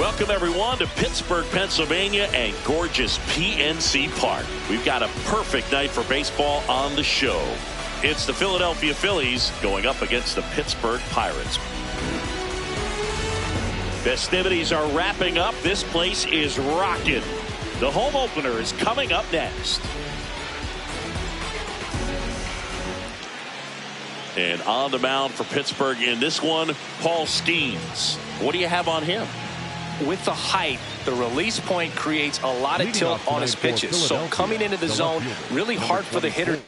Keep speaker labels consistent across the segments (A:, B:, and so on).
A: Welcome, everyone, to Pittsburgh, Pennsylvania and gorgeous PNC Park. We've got a perfect night for baseball on the show. It's the Philadelphia Phillies going up against the Pittsburgh Pirates. Festivities are wrapping up. This place is rocking. The home opener is coming up next. And on the mound for Pittsburgh in this one, Paul Skeens. What do you have on him?
B: With the height, the release point creates a lot of tilt on his pitches. So coming into the zone, really hard for the hitter.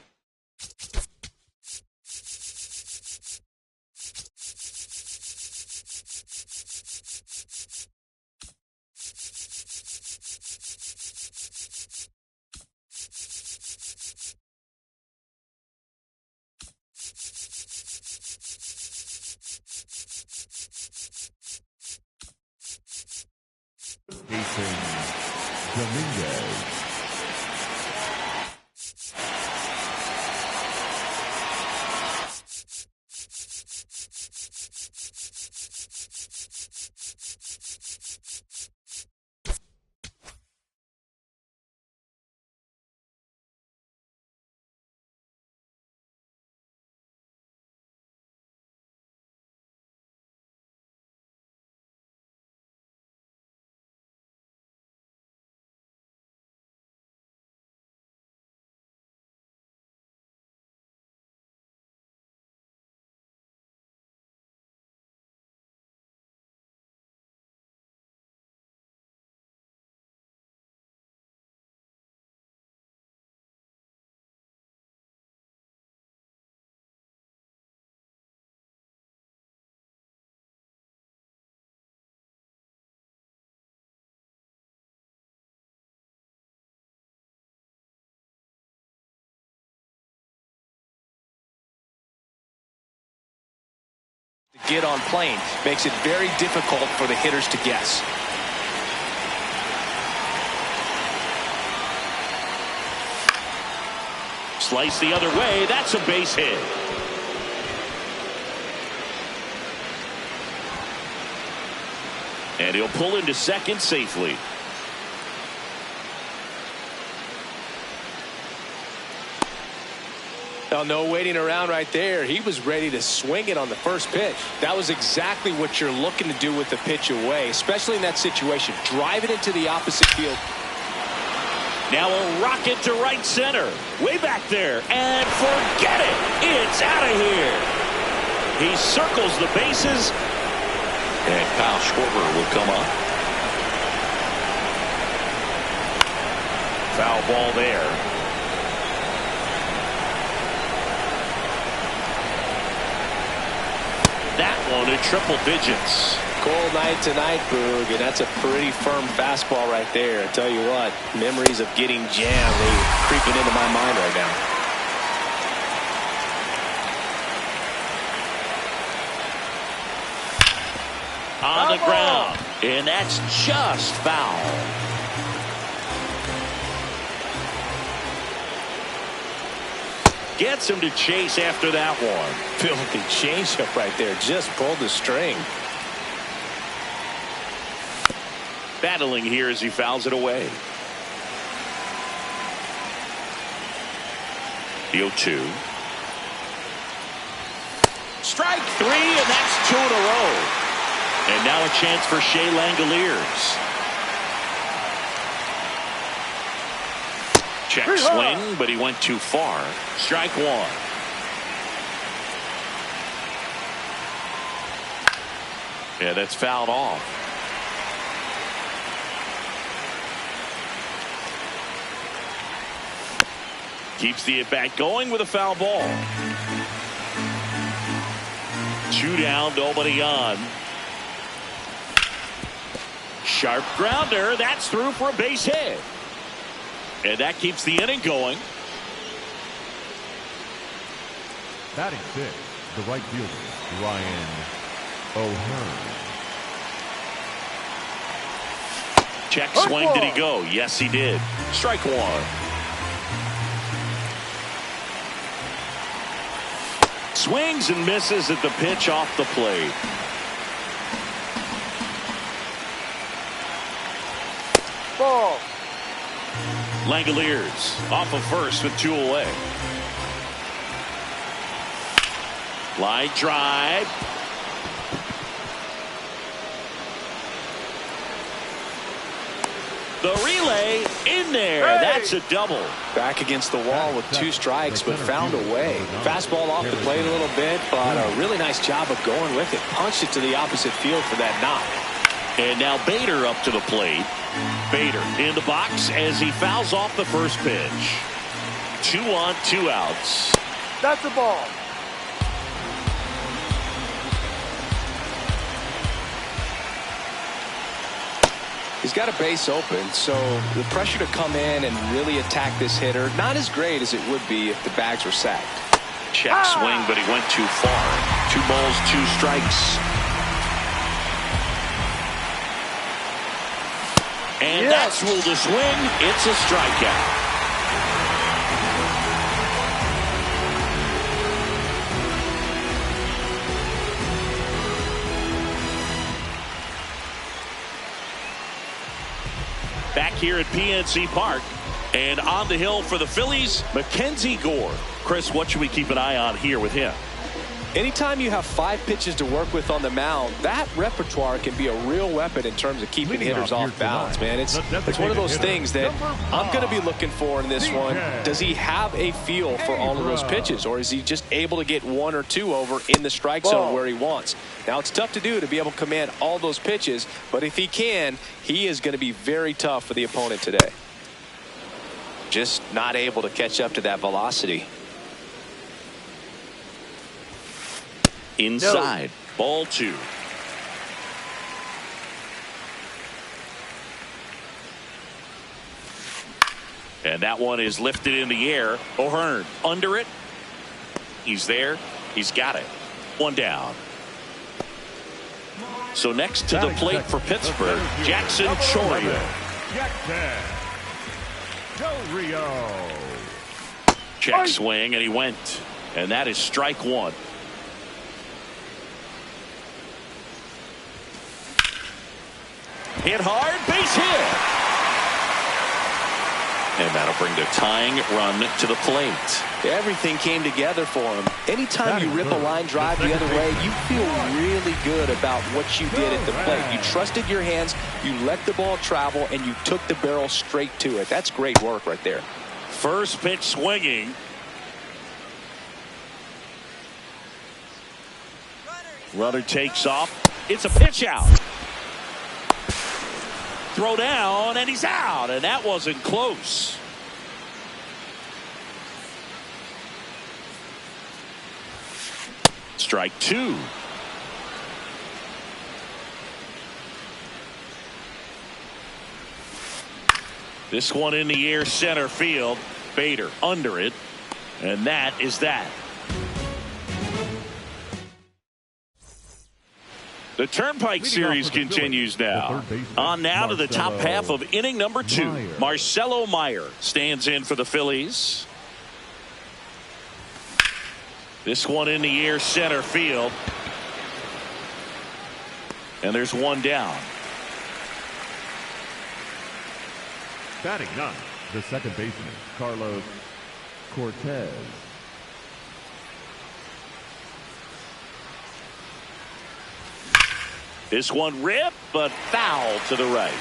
C: Jason Dominguez.
B: Get on plane makes it very difficult for the hitters to guess.
A: Slice the other way. That's a base hit. And he'll pull into second safely.
B: Well, no waiting around right there. He was ready to swing it on the first pitch. That was exactly what you're looking to do with the pitch away, especially in that situation. Drive it into the opposite field.
A: Now a rocket to right center. Way back there. And forget it. It's out of here. He circles the bases. And Kyle Schwarber will come up. Foul ball there. That one in triple digits.
B: Cold night tonight, Boog, and that's a pretty firm fastball right there. I tell you what, memories of getting jammed, they're creeping into my mind right now.
A: On the ground, and that's just foul. Gets him to chase after that one.
B: Filthy changeup right there. Just pulled the string.
A: Battling here as he fouls it away. The 0-2. Strike three, and that's two in a row. And now a chance for Shea Langoliers. Check swing, but he went too far. Strike one. Yeah, that's fouled off. Keeps the at-bat going with a foul ball. 2 down, nobody on. Sharp grounder. That's through for a base hit. And that keeps the inning going.
C: Batting fifth, the right fielder, Ryan O'Hearn.
A: Check swing. Did he go? Yes, he did. Strike one. Swings and misses at the pitch off the plate. Langoliers off of first with 2 away. Line drive. The relay in there. Hey! That's a double.
B: Back against the wall with 2 strikes, but found a way. Fastball off the plate a little bit, but a really nice job of going with it. Punched it to the opposite field for that knock.
A: And now Bader up to the plate. Bader in the box as he fouls off the first pitch. 2 on, 2 outs.
D: That's a ball.
B: He's got a base open, so the pressure to come in and really attack this hitter, not as great as it would be if the bags were sacked.
A: Check swing, but he went too far. 2 balls, 2 strikes. And that's ruled a swing. It's a strikeout. Back here at PNC Park, and on the hill for the Phillies, Mackenzie Gore. Chris, what should we keep an eye on here with him?
B: Anytime you have 5 pitches to work with on the mound, that repertoire can be a real weapon in terms of keeping hitters off balance, man. It's one of those things that I'm going to be looking for in this one. Does he have a feel for all of those pitches, or is he just able to get 1 or 2 over in the strike zone where he wants? Now, it's tough to do to be able to command all those pitches, but if he can, he is going to be very tough for the opponent today. Just not able to catch up to that velocity.
A: Inside. No. Ball 2. And that one is lifted in the air. O'Hearn under it. He's there. He's got it. 1 down. So next to the plate for Pittsburgh, Jackson Chourio. Check swing, and he went. And that is strike 1. Hit hard, base hit. And that'll bring the tying run to the plate.
B: Everything came together for him. Anytime you rip a line drive the other way, you feel really good about what you did at the plate. You trusted your hands, you let the ball travel, and you took the barrel straight to it. That's great work right there.
A: First pitch swinging. Runner takes off. It's a pitch out. Throw down, and he's out, and that wasn't close. Strike 2. This one in the air, center field. Bader under it, and that is that. The Turnpike Series continues now. On now to the top half of inning number 2. Marcelo Meyer stands in for the Phillies. This one in the air, center field. And there's 1 down.
C: Batting 9, the second baseman, Carlos Cortez.
A: This one ripped, but foul to the right.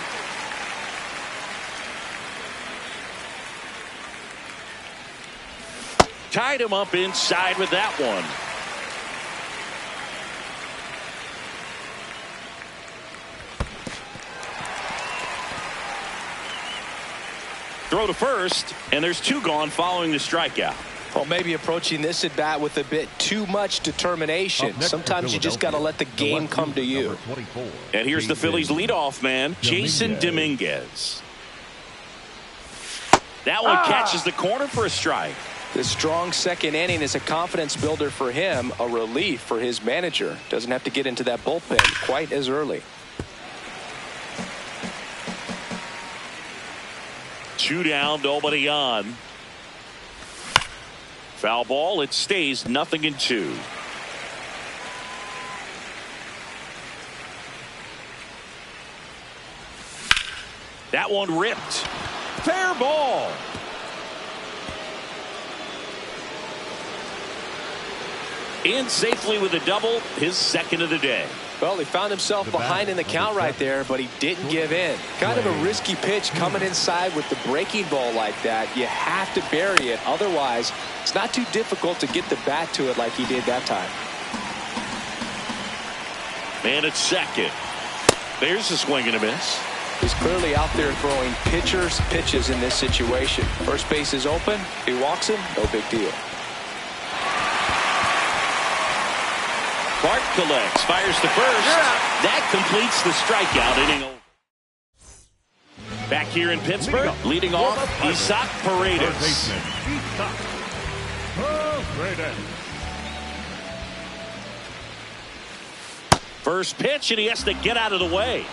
A: Tied him up inside with that one. Throw to first, and there's 2 gone following the strikeout.
B: Well, maybe approaching this at bat with a bit too much determination. Sometimes you just got to let the game come to you.
A: And here's the Phillies leadoff man, Jason Dominguez. That one catches the corner for a strike.
B: The strong second inning is a confidence builder for him, a relief for his manager. Doesn't have to get into that bullpen quite as early.
A: 2 down, nobody on. Foul ball, it stays 0-2. That one ripped. Fair ball. In safely with a double, his second of the day.
B: Well, he found himself behind in the count right there, but he didn't give in. Kind of a risky pitch coming inside with the breaking ball like that. You have to bury it. Otherwise, it's not too difficult to get the bat to it like he did that time.
A: Man at second. There's a swing and a miss.
B: He's clearly out there throwing pitchers pitches in this situation. First base is open. He walks him. No big deal.
A: Clark collects, fires to first. That completes the strikeout inning. Back here in Pittsburgh, leading off, Isaac Paredes. First pitch, and he has to get out of the way.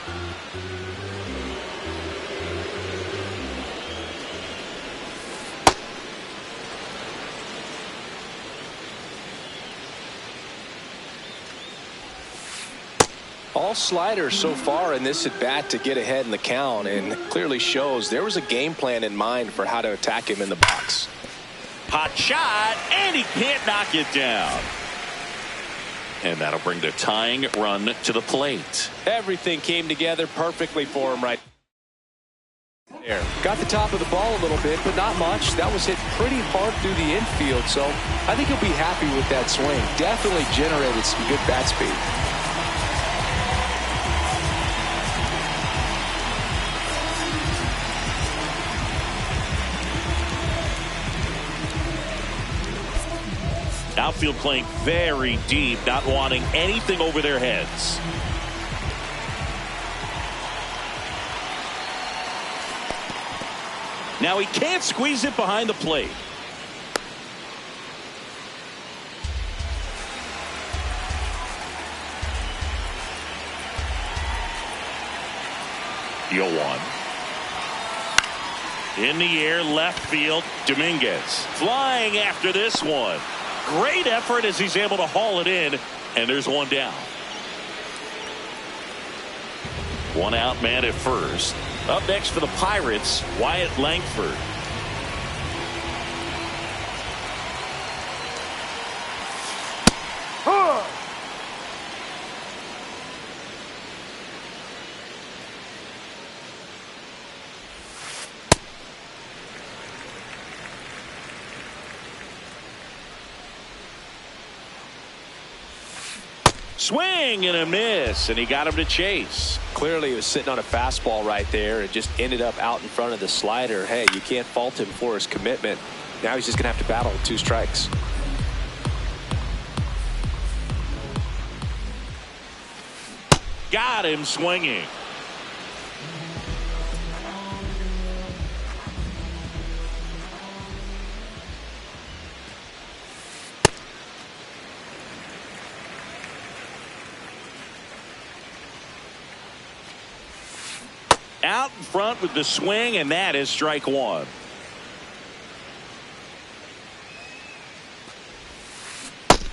B: All sliders so far in this at-bat to get ahead in the count, and clearly shows there was a game plan in mind for how to attack him in the box.
A: Hot shot, and he can't knock it down. And that'll bring the tying run to the plate.
B: Everything came together perfectly for him right there. Got the top of the ball a little bit, but not much. That was hit pretty hard through the infield, so I think he'll be happy with that swing. Definitely generated some good bat speed.
A: Outfield playing very deep, not wanting anything over their heads. Now he can't squeeze it behind the plate. Deal one. In the air, left field, Dominguez flying after this one. Great effort as he's able to haul it in, and there's one down. One out, man at first. Up next for the Pirates, Wyatt Langford. Swing and a miss, and he got him to chase.
B: Clearly he was sitting on a fastball right there and just ended up out in front of the slider. Hey, you can't fault him for his commitment. Now he's just going to have to battle with 2 strikes.
A: Got him swinging. Out in front with the swing, and that is strike one.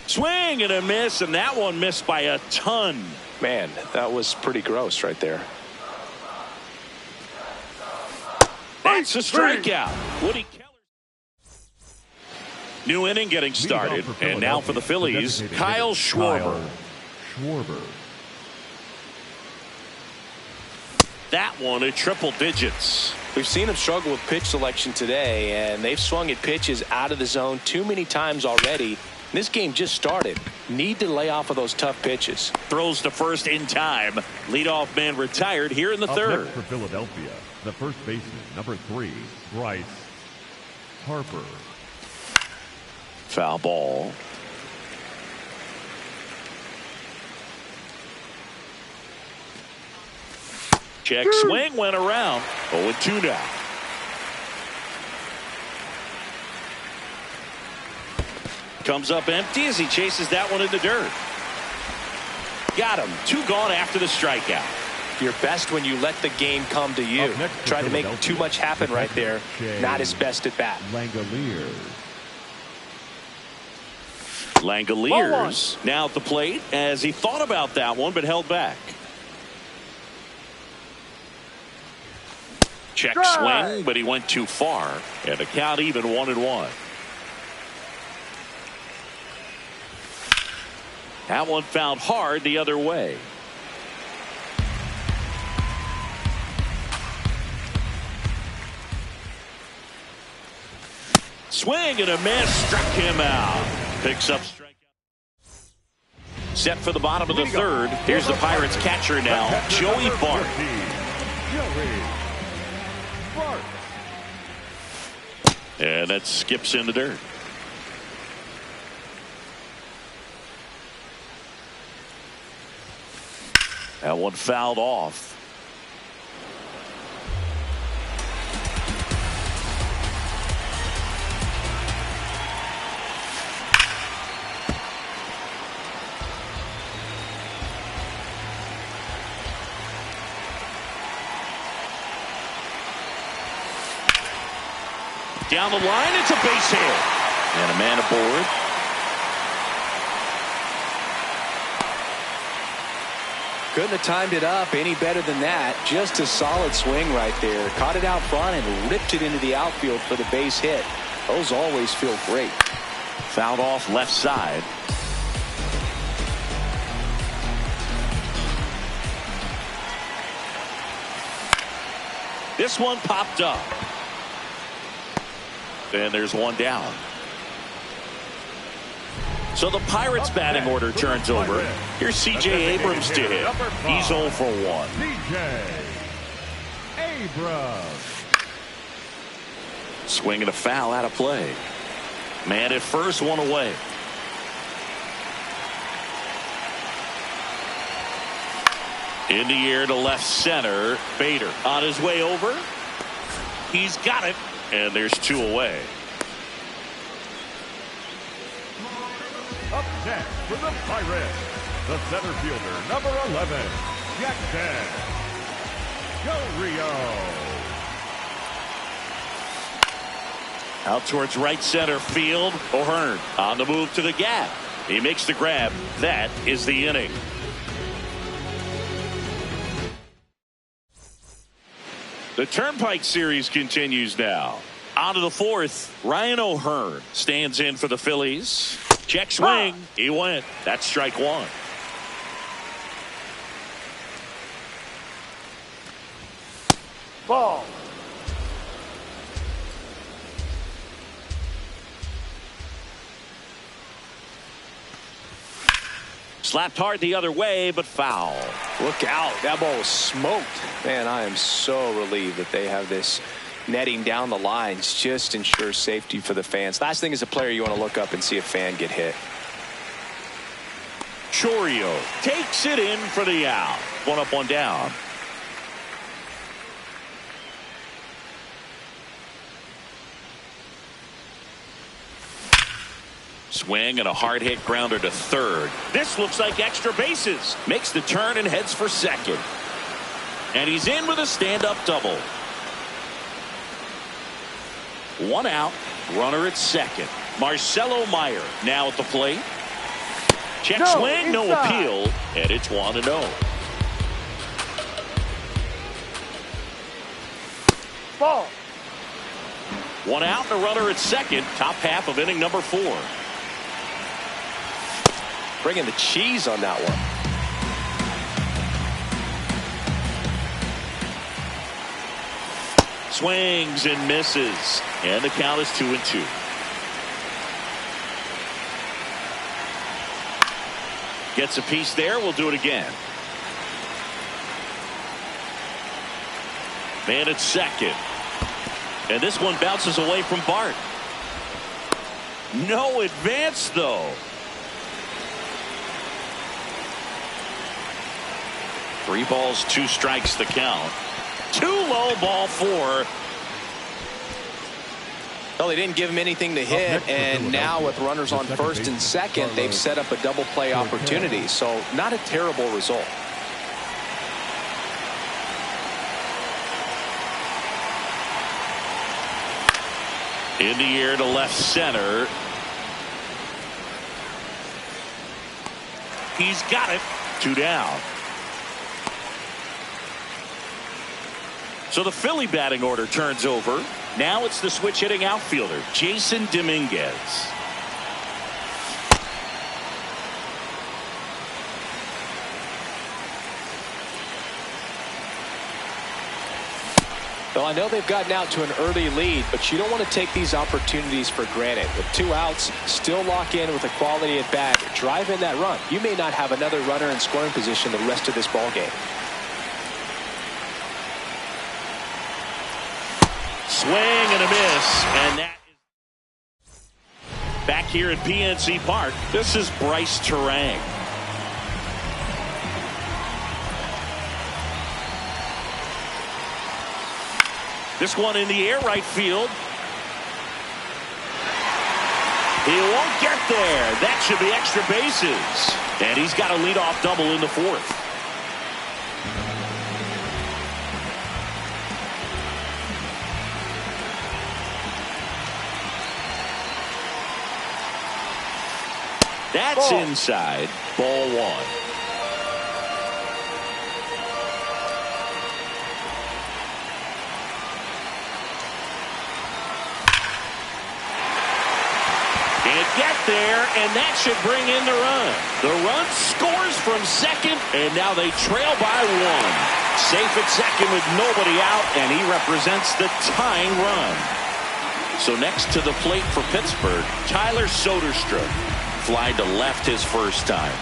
A: Swing and a miss, and that one missed by a ton.
B: Man, that was pretty gross right there.
A: That's a strikeout. Woody Keller. New inning getting started, and now for the Phillies, Kyle Schwarber. That one at triple digits.
B: We've seen him struggle with pitch selection today, and they've swung at pitches out of the zone too many times already. This game just started. Need to lay off of those tough pitches.
A: Throws to first in time. Leadoff man retired here in the third.
C: Next for Philadelphia, the first baseman, number 3, Bryce Harper.
A: Foul ball. Check swing went around. 0-2 now. Comes up empty as he chases that one in the dirt. Got him. 2 gone after the strikeout.
B: You're best when you let the game come to you. Tried to make too much happen right there. Not his best at bat.
A: Langoliers now at the plate as he thought about that one but held back. Check swing, but he went too far. And the count even 1-1. That one fouled hard the other way. Swing and a miss, struck him out. Picks up strikeout. Set for the bottom of the third. Here's the Pirates catcher now, Joey Bart. And that skips in the dirt. That one fouled off. Down the line, it's a base hit. And a man aboard.
B: Couldn't have timed it up any better than that. Just a solid swing right there. Caught it out front and ripped it into the outfield for the base hit. Those always feel great.
A: Fouled off left side. This one popped up. And there's one down. So the Pirates batting order turns over. Here's C.J. Abrams to hit. He's 0 for 1.
C: C.J. Abrams.
A: Swing and a foul out of play. Man at first, one away. In the air to left center. Bader on his way over. He's got it. And there's 2 away.
C: Up next for the Pirates, the center fielder, number 11, Jackson Del Rio.
A: Out towards right center field. O'Hearn on the move to the gap. He makes the grab. That is the inning. The Turnpike Series continues now. On to the fourth. Ryan O'Hearn stands in for the Phillies. Check swing. He went. That's strike one.
D: Ball.
A: Slapped hard the other way, but foul.
B: Look out. That ball was smoked. Man, I am so relieved that they have this netting down the lines. Just ensures safety for the fans. Last thing as a player, you want to look up and see a fan get hit.
A: Chourio takes it in for the out. One up, one down. Swing and a hard hit grounder to third. This looks like extra bases. Makes the turn and heads for second. And he's in with a stand-up double. One out. Runner at second. Marcelo Meyer now at the plate. Check swing, no appeal, and it's 1-0.
D: Ball.
A: One out and a runner at second. Top half of inning number 4.
B: Bringing the cheese on that one.
A: Swings and misses. And the count is 2-2. Gets a piece there. We'll do it again. Man at second. And this one bounces away from Bart. No advance, though. 3 balls, 2 strikes the count. 2 low, ball 4.
B: Well, they didn't give him anything to hit, and now with runners on first and second, they've set up a double play opportunity. So not a terrible result.
A: In the air to left center. He's got it. 2 down. So the Philly batting order turns over. Now it's the switch hitting outfielder, Jasson Dominguez.
B: Well, I know they've gotten out to an early lead, but you don't want to take these opportunities for granted. With 2 outs, still lock in with a quality at bat, drive in that run. You may not have another runner in scoring position the rest of this ball game.
A: Swing and a miss, and that is back here at PNC Park. This is Brice Turang. This one in the air, right field. He won't get there. That should be extra bases. And he's got a leadoff double in the 4th. That's inside. Ball 1. Get there, and that should bring in the run. The run scores from second, and now they trail by 1. Safe at second with nobody out, and he represents the tying run. So next to the plate for Pittsburgh, Tyler Soderstrom. Fly to left his first time.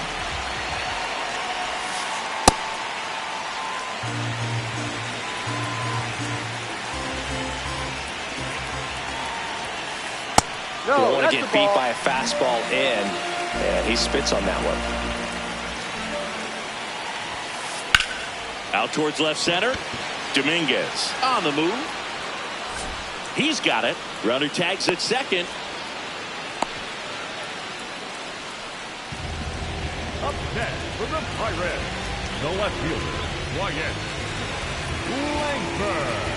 B: You don't want to get beat by a fastball in, and he spits on that one.
A: Out towards left center. Dominguez on the move. He's got it. Runner tags at second.
C: Up next for the Pirates, the left fielder, Wyatt Langford.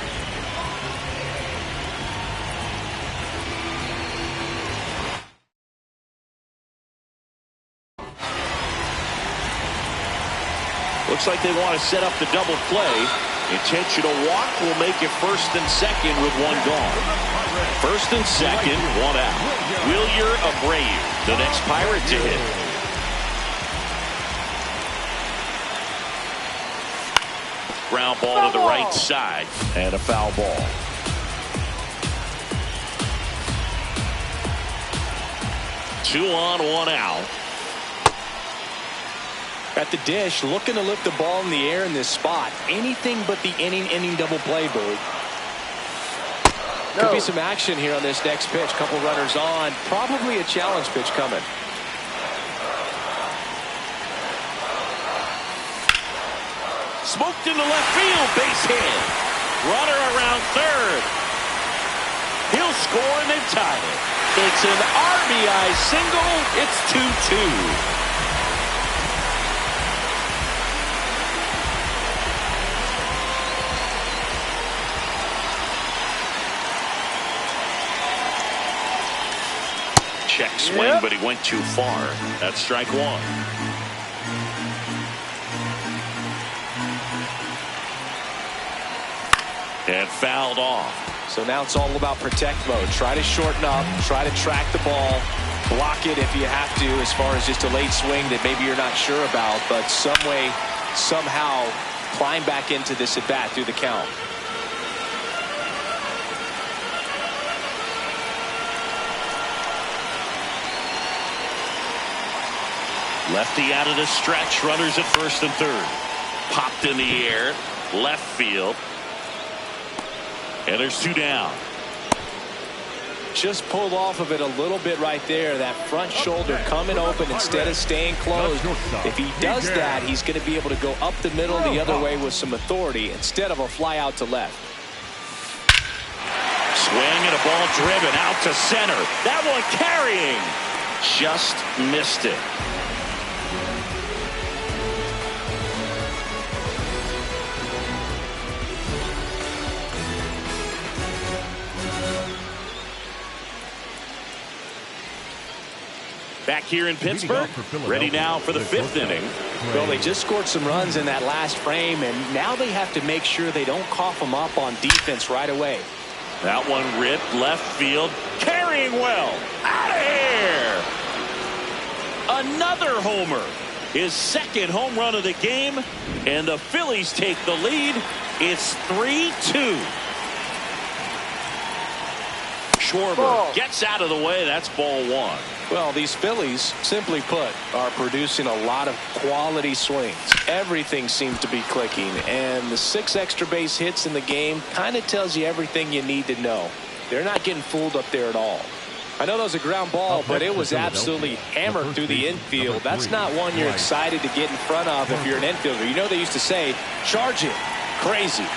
A: Looks like they want to set up the double play. Intentional walk will make it first and second with 1 gone. First and second, 1 out. Wilyer Abreu, the next Pirate to hit. Ground ball to the right side, and a foul ball. Two on, 1 out.
B: At the dish, looking to lift the ball in the air in this spot. Anything but the inning double play, Boo. Could be some action here on this next pitch. Couple runners on. Probably a challenge pitch coming.
A: Smoked into left field, base hit. Runner around third. He'll score and they've tied it. It's an RBI single. It's 2-2. Check swing, but he went too far. That's strike 1. And fouled off.
B: So now it's all about protect mode. Try to shorten up, try to track the ball, block it if you have to, as far as just a late swing that maybe you're not sure about, but some way, somehow climb back into this at bat through the count.
A: Lefty out of the stretch. Runners at first and third. Popped in the air. Left field. And there's 2 down.
B: Just pulled off of it a little bit right there. That front shoulder coming open instead of staying closed. If he does that, he's going to be able to go up the middle the other way with some authority instead of a fly out to left.
A: Swing and a ball driven out to center. That one carrying. Just missed it. Back here in Pittsburgh, ready now for the 5th inning.
B: Well, they just scored some runs in that last frame, and now they have to make sure they don't cough them up on defense right away.
A: That one ripped left field, carrying well. Out of here! Another homer. His 2nd home run of the game, and the Phillies take the lead. It's 3-2. Schwarber gets out of the way. That's ball 1.
B: Well, these Phillies, simply put, are producing a lot of quality swings. Everything seems to be clicking, and the 6 extra base hits in the game kind of tells you everything you need to know. They're not getting fooled up there at all. I know that was a ground ball, but it was absolutely hammered through the infield. That's not one you're excited to get in front of if you're an infielder. You know they used to say, charge it. Crazy.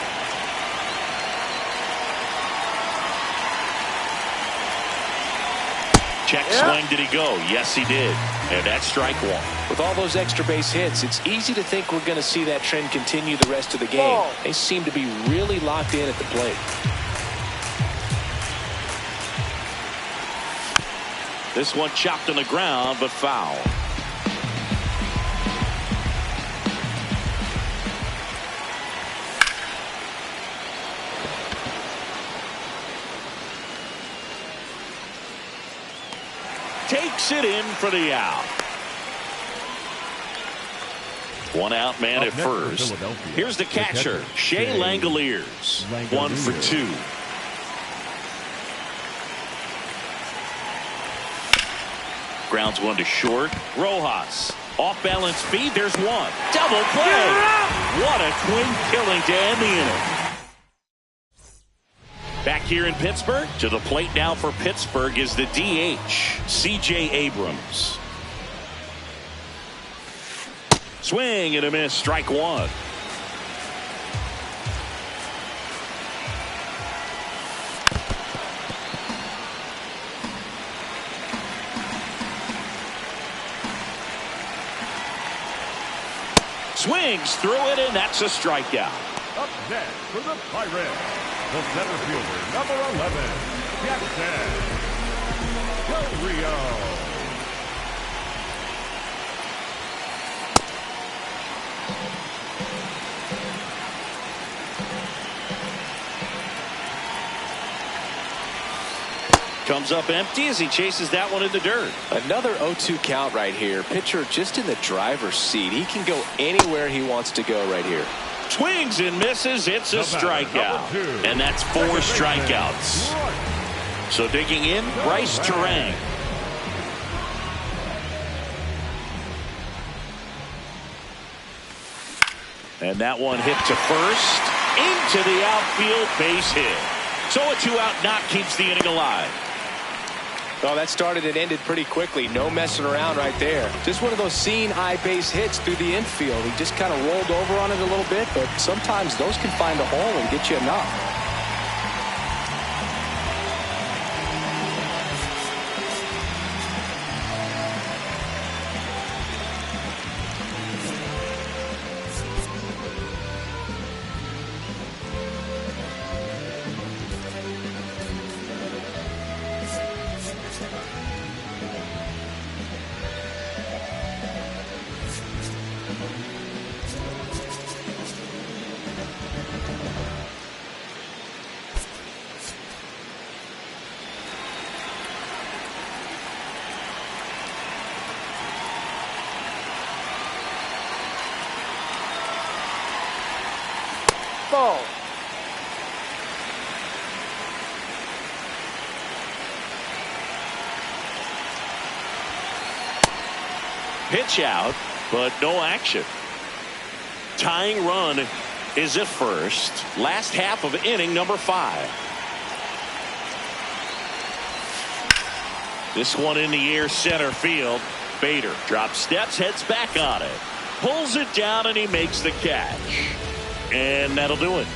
A: Check swing, did he go? Yes, he did. And that's strike 1.
B: With all those extra base hits, it's easy to think we're going to see that trend continue the rest of the game. They seem to be really locked in at the plate.
A: This one chopped on the ground, but foul. Takes it in for the out. 1 out, man at first. Here's the catcher, Shea Langoliers. 1 for 2. Grounds one to short. Rojas. Off balance feed. There's one. Double play. What a clean killing to end the inning. Back here in Pittsburgh, to the plate now for Pittsburgh is the DH, C.J. Abrams. Swing and a miss, strike 1. Swings through it, and that's a strikeout.
C: Up next for the Pirates, the center fielder, number 11, Jackson Del Rio.
A: Comes up empty as he chases that one in the dirt.
B: Another 0-2 count right here. Pitcher just in the driver's seat. He can go anywhere he wants to go right here.
A: Swings and misses. It's a strikeout. And that's 4 strikeouts. So digging in, Bryce Turang. And that one hit to first. Into the outfield, base hit. So a 2-out knock keeps the inning alive.
B: Well, that started and ended pretty quickly. No messing around right there. Just one of those seeing eye base hits through the infield. He just kind of rolled over on it a little bit, but sometimes those can find a hole and get you enough. Ball.
A: Pitch out, but no action. Tying run is at first. Last half of inning number 5. This one in the air, center field. Bader drops steps, heads back on it. Pulls it down, and he makes the catch. And that'll do it.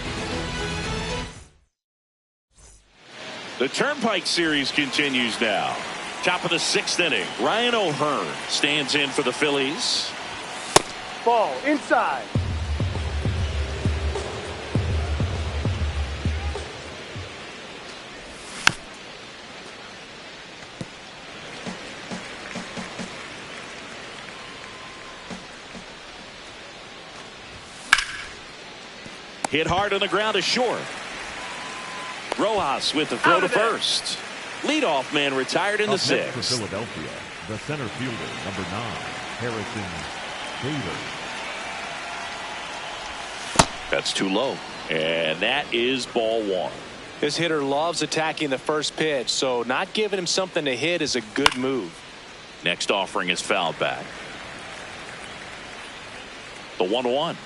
A: The Turnpike Series continues now. Top of the 6th inning. Ryan O'Hearn stands in for the Phillies.
D: Ball inside.
A: Hit hard on the ground to short. Rojas with the throw to first. Leadoff man retired in the sixth.
C: For Philadelphia, the center fielder, number 9, Harrison Bader.
A: That's too low. And that is ball 1.
B: This hitter loves attacking the first pitch, so not giving him something to hit is a good move.
A: Next offering is fouled back. The 1-1.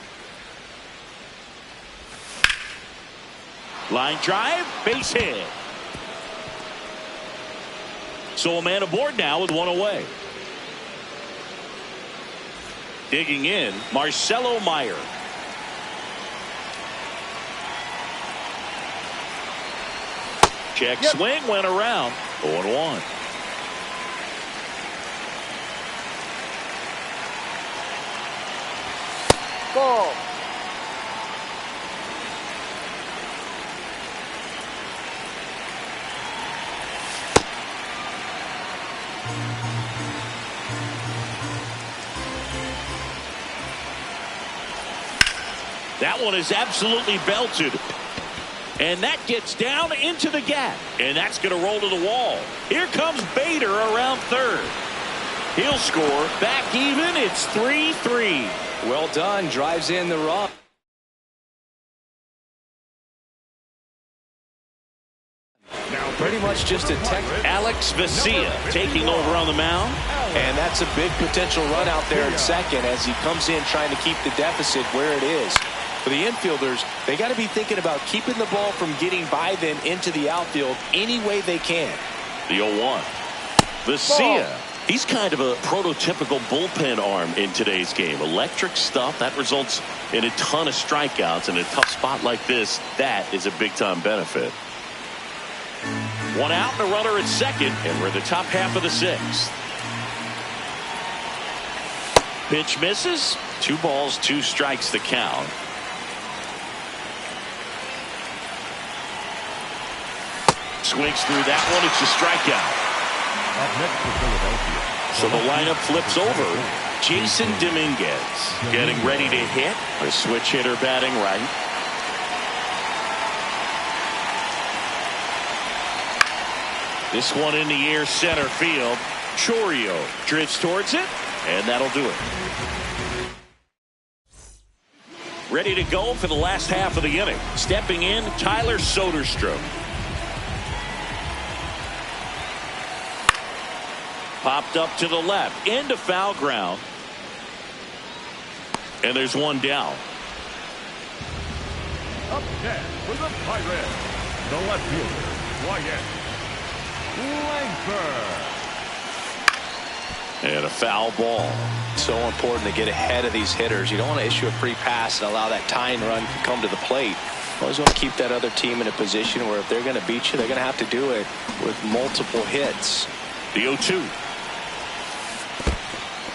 A: Line drive, base hit. So a man aboard now with 1 away. Digging in, Marcelo Meyer. Check swing, went around. 0-1.
D: Ball.
A: That one is absolutely belted. And that gets down into the gap. And that's going to roll to the wall. Here comes Bader around third. He'll score. Back even. It's 3-3.
B: Well done. Drives in the run. Pretty much just a
A: Alex Vesia taking over on the mound.
B: And that's a big potential run out there in second as he comes in trying to keep the deficit where it is. For the infielders, they got to be thinking about keeping the ball from getting by them into the outfield any way they can.
A: The 0-1. Vesia. He's kind of a prototypical bullpen arm in today's game. Electric stuff that results in a ton of strikeouts. In a tough spot like this, that is a big-time benefit. 1 out and a runner at second, and we're in the top half of the 6th. Pitch misses. 2 balls, 2 strikes the count. Swings through that one. It's a strikeout.
C: Up next for Philadelphia.
A: So the lineup flips over. Jason Dominguez getting ready to hit. A switch hitter batting right. This one in the air center field. Chourio drifts towards it, and that'll do it. Ready to go for the last half of the inning. Stepping in, Tyler Soderstrom. Popped up to the left, into foul ground. And there's one down.
C: Up next for the Pirates, the left fielder, Wyatt Langford.
A: And a foul ball.
B: So important to get ahead of these hitters. You don't want to issue a free pass and allow that tying run to come to the plate. You always want to keep that other team in a position where if they're going to beat you, they're going to have to do it with multiple hits.
A: The 0-2.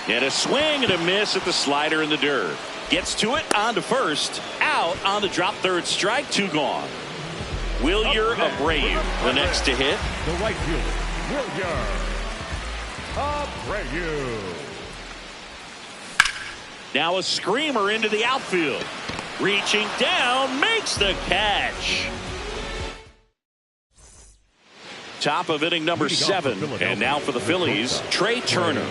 A: And a swing and a miss at the slider in the dirt. Gets to it, on to first. Out on the drop third strike. 2 gone. Wilyer Abreu, the next to hit.
C: The right fielder, Wilyer Abreu.
A: Now a screamer into the outfield. Reaching down, makes the catch. Top of inning number 7. And now for the Phillies, Trey Turner.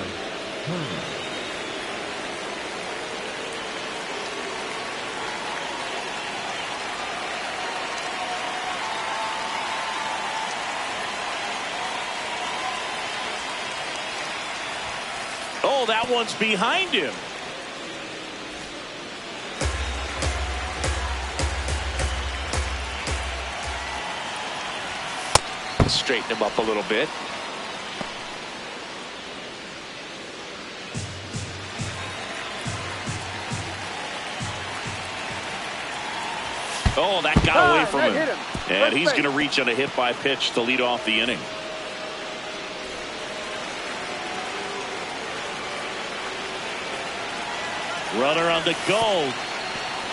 A: Oh, that one's behind him.
B: Straighten him up a little bit.
A: Oh, that got away from him.
D: Hit him.
A: And he's going to reach on a hit by pitch to lead off the inning. Runner on the go.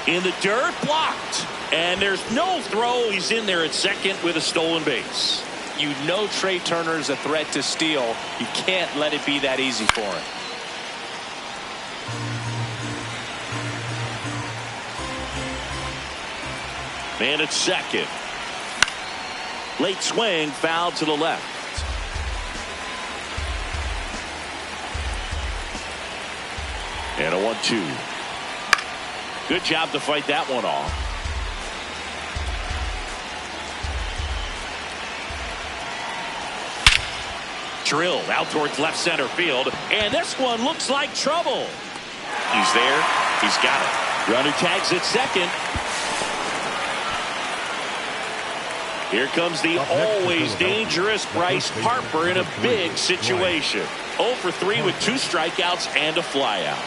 A: In the dirt, blocked. And there's no throw. He's in there at second with a stolen base.
B: You know Trey Turner is a threat to steal. You can't let it be that easy for him.
A: Man at second. Late swing, foul to the left. And a 1-2. Good job to fight that one off. Drilled out towards left center field, and this one looks like trouble. He's there. He's got it. Runner tags at second. Here comes the always dangerous Bryce Harper in a big situation. 0 for 3 with 2 strikeouts and a flyout.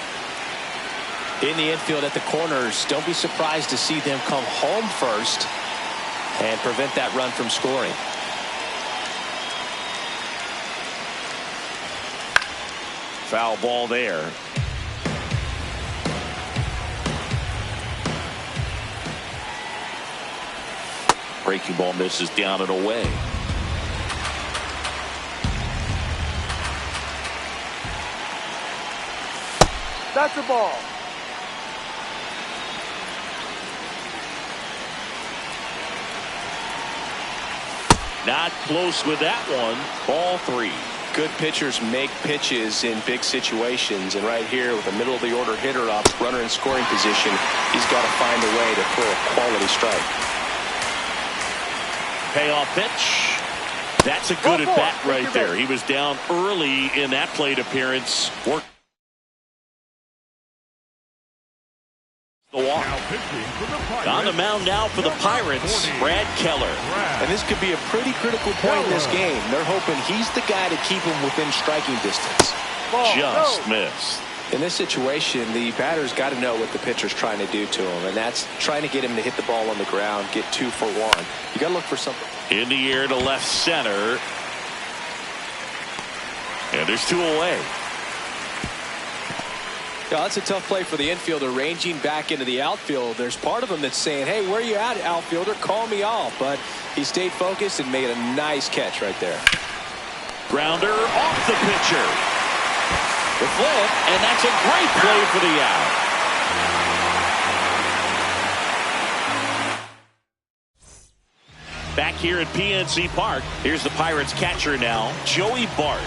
B: In the infield at the corners, don't be surprised to see them come home first and prevent that run from scoring.
A: Foul ball there. Breaking ball misses down and away.
D: That's a ball.
A: Not close with that one. Ball 3.
B: Good pitchers make pitches in big situations, and right here with a middle of the order hitter up, runner in scoring position, he's got to find a way to throw a quality strike.
A: Payoff pitch. That's a good at bat right there. He was down early in that plate appearance. Work the walk. On the mound now for the Pirates, Brad Keller.
B: And this could be a pretty critical point in this game. They're hoping he's the guy to keep him within striking distance.
A: Just missed.
B: In this situation, the batter's got to know what the pitcher's trying to do to him, and that's trying to get him to hit the ball on the ground, get 2 for 1. You got to look for something.
A: In the air to left center. And there's 2 away.
B: Yeah, that's a tough play for the infielder, ranging back into the outfield. There's part of him that's saying, hey, where you at, outfielder? Call me off. But he stayed focused and made a nice catch right there.
A: Grounder off the pitcher. The flip, and that's a great play for the out. Back here at PNC Park, here's the Pirates catcher now, Joey Bart.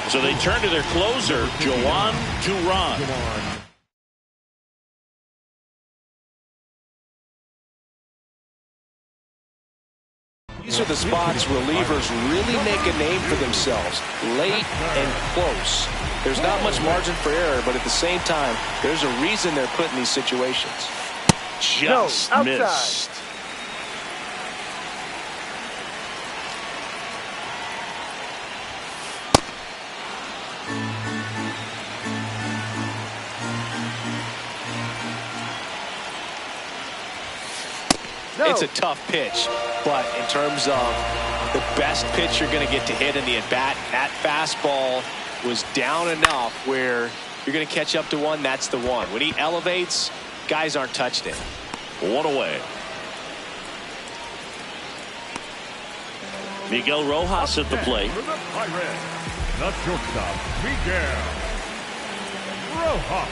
A: So they turn to their closer, Jhoan Duran.
B: These are the spots relievers really make a name for themselves, late and close. There's not much margin for error, but at the same time, there's a reason they're put in these situations.
A: Just missed.
B: It's a tough pitch, but in terms of the best pitch you're going to get to hit in the at-bat, that fastball was down enough where you're going to catch up to one. That's the one. When he elevates, guys aren't touched it.
A: 1 away. Miguel Rojas at the plate.
C: For the Pirates, the shortstop, Miguel Rojas.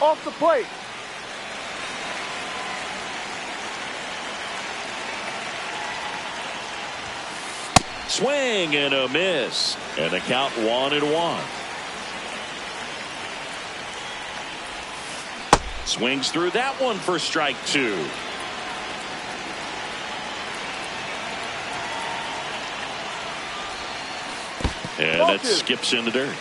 D: Off the plate.
A: Swing and a miss. And the count 1-1. Swings through that one for strike 2. And that skips in the dirt.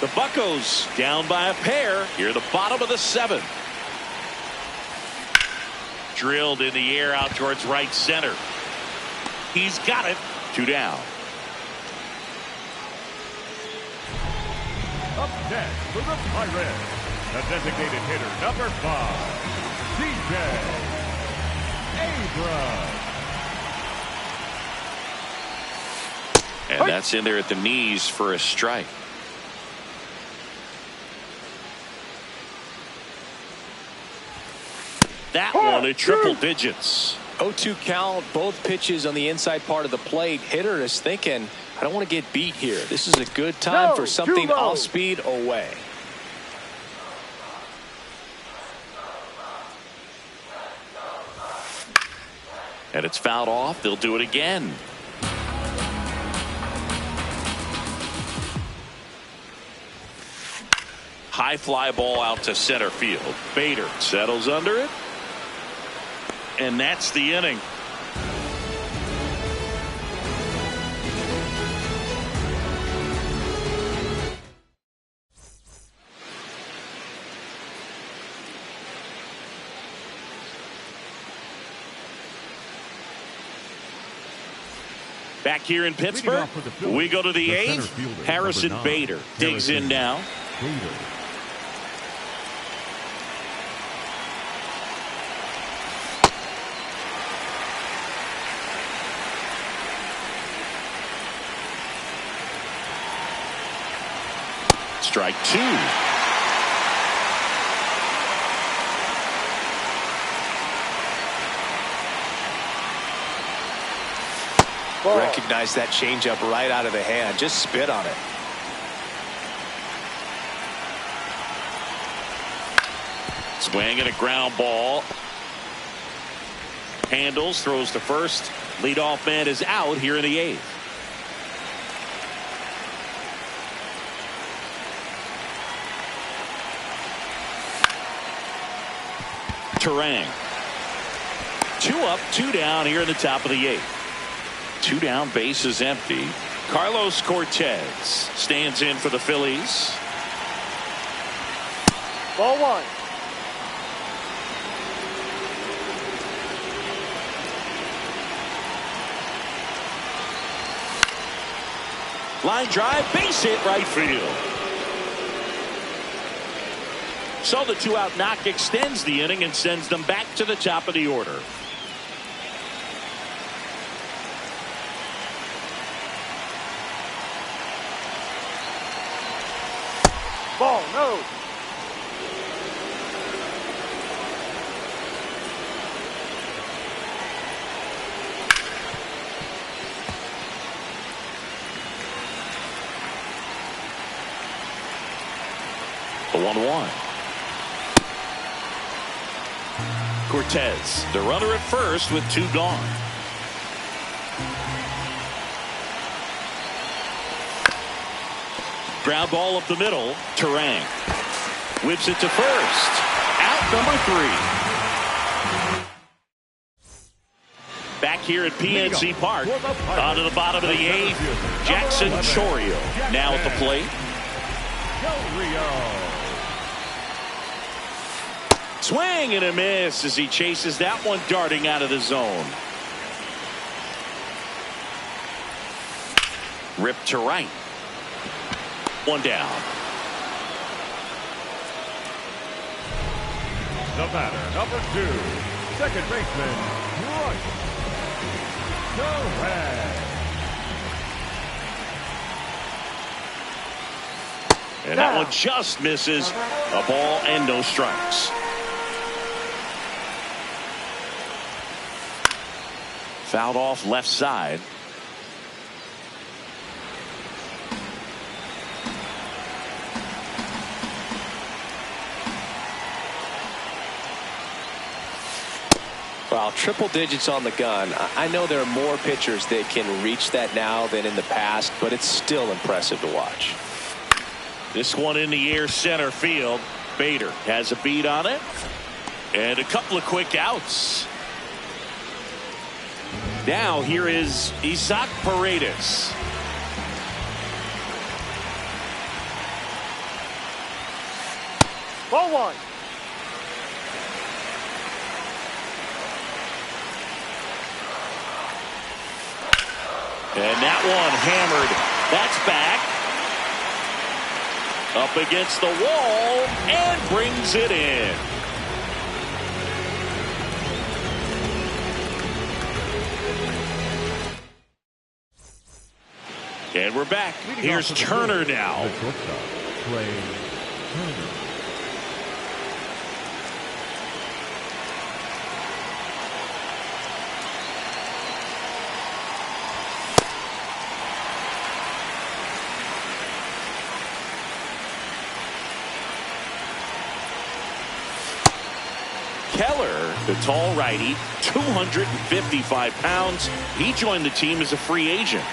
A: The Buccos down by a pair here at the bottom of the 7th. Drilled in the air out towards right center. He's got it. 2 down.
C: Up next for the Pirates, the designated hitter, number 5, C.J. Abrams.
A: And that's in there at the knees for a strike. That one at triple digits.
B: 0-2 count, both pitches on the inside part of the plate. Hitter is thinking, I don't want to get beat here. This is a good time for something off speed away.
A: And it's fouled off. They'll do it again. High fly ball out to center field. Bader settles under it. And that's the inning. Back here in Pittsburgh, we go to the 8th. Harrison Bader digs in now. Strike 2.
B: Recognize that changeup right out of the hand. Just spit on it.
A: Swing and a ground ball. Handles, throws to first. Leadoff man is out here in the 8th. Turang. 2 up, 2 down here in the top of the 8th. 2 down, base is empty. Carlos Cortez stands in for the Phillies.
D: Ball 1.
A: Line drive, base hit, right field. So the 2-out knock extends the inning and sends them back to the top of the order.
D: Ball, no.
A: The 1-1. Cortez, the runner at first with 2 gone. Ground ball up the middle. Turang whips it to first. Out number 3. Back here at PNC Park. On to the bottom of the 8th. Jackson Chourio now at the plate. Swing and a miss as he chases that one darting out of the zone. Ripped to right. 1 down.
C: The batter, number 2, second baseman, Bryce Turang.
A: And that one just misses. A ball and no strikes. Fouled off left side.
B: Wow, triple digits on the gun. I know there are more pitchers that can reach that now than in the past, but it's still impressive to watch.
A: This one in the air center field. Bader has a beat on it. And a couple of quick outs. Now here is Isaac Paredes.
D: Ball 1.
A: And that one hammered. That's back. Up against the wall and brings it in. And we're back. Here's Turner now. Keller, the tall righty, 255 pounds. He joined the team as a free agent.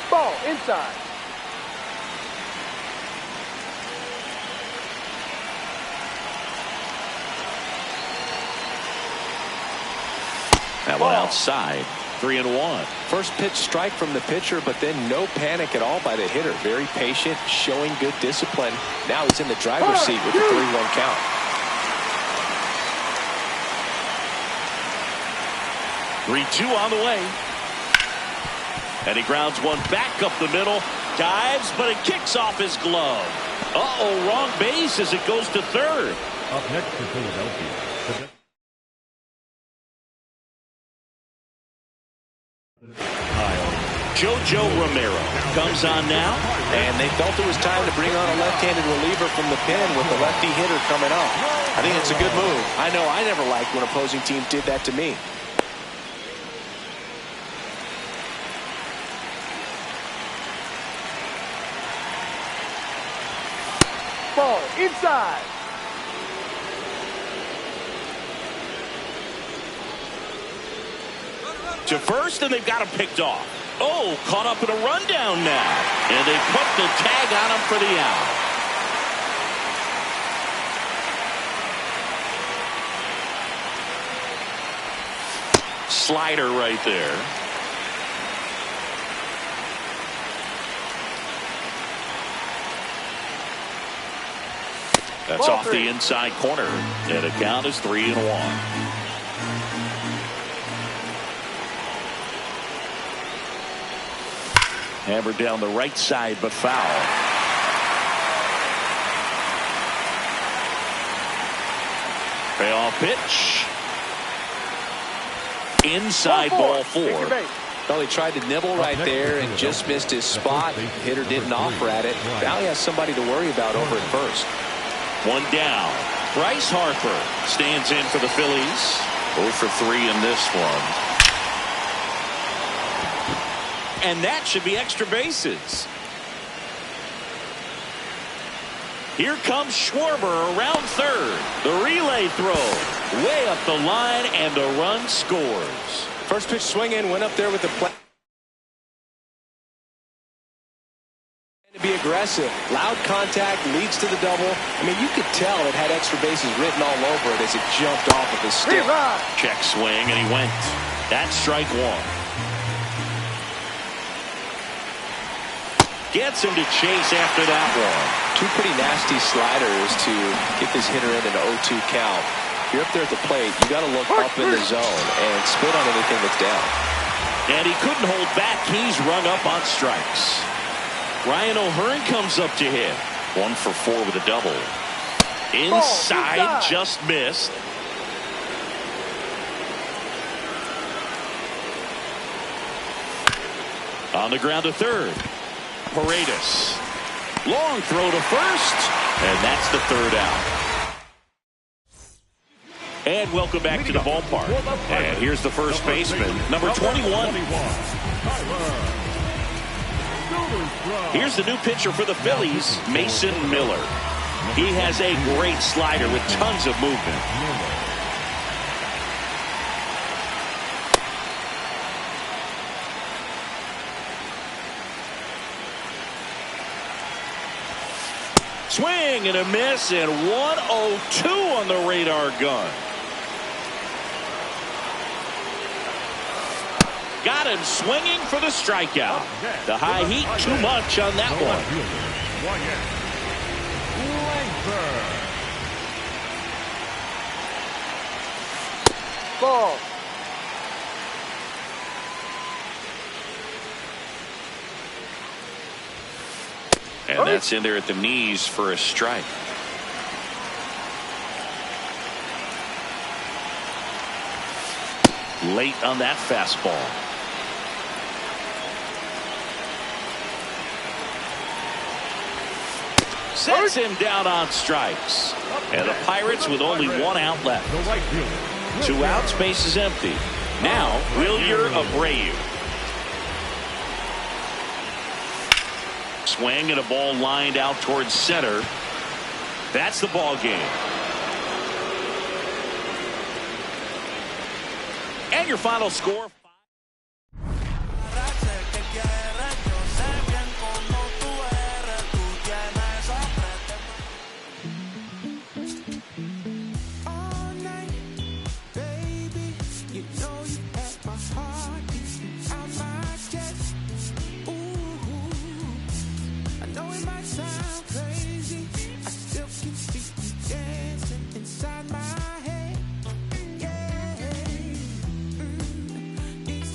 D: Ball inside.
A: That one outside. 3-1.
B: First pitch strike from the pitcher, but then no panic at all by the hitter. Very patient, showing good discipline. Now he's in the driver's seat with the 3-1 count.
A: Three-2 on the way. And he grounds one back up the middle. Dives, but it kicks off his glove. Uh-oh, wrong base as it goes to third.
C: Up next for Philadelphia.
A: Jojo Romero comes on now.
B: And they felt it was time to bring on a left-handed reliever from the pen with the lefty hitter coming up. I think it's a good move. I know I never liked when opposing teams did that to me.
D: Ball inside.
A: To first, and they've got him picked off. Oh, caught up in a rundown now. And they put the tag on him for the out. Slider right there. That's
D: Ball
A: off
D: three.
A: the inside corner. And the count is 3-1. Hammered down the right side, but foul. Payoff pitch. Inside ball four.
B: Well, he tried to nibble right there and just missed his spot. Hitter didn't offer at it. Now he has somebody to worry about over at first.
A: One down. Bryce Harper stands in for the Phillies. 0 for 3 in this one. And that should be extra bases. Here comes Schwarber around third. The relay throw. Way up the line, and the run scores.
B: First pitch swing in, went up there with the play. To be aggressive. Loud contact leads to the double. I mean, you could tell it had extra bases written all over it as it jumped off of his stick.
A: Check swing, and he went. That's strike one. Gets him to chase after that one.
B: Two pretty nasty sliders to get this hitter in an 0-2 count. If you're up there at the plate, you got to look up in the zone and spit on anything that's down.
A: And he couldn't hold back. He's rung up on strikes. Ryan O'Hearn comes up to hit. 1 for 4 with a double. Inside, just missed. On the ground to third. Paredes. Long throw to first. And that's the third out. And welcome back to the ballpark. And here's the first baseman, number 21. Here's the new pitcher for the Phillies, Mason Miller. He has a great slider with tons of movement. Swing and a miss, and 102 on the radar gun. Got him swinging for the strikeout. The high heat, too much on that one.
D: Ball.
A: And that's in there at the knees for a strike. Late on that fastball. Sets him down on strikes. And the Pirates with only 1 out left. 2 outs, base is empty. Now, Wilyer Abreu. Swing and a ball lined out towards center. That's the ball game. And your final score.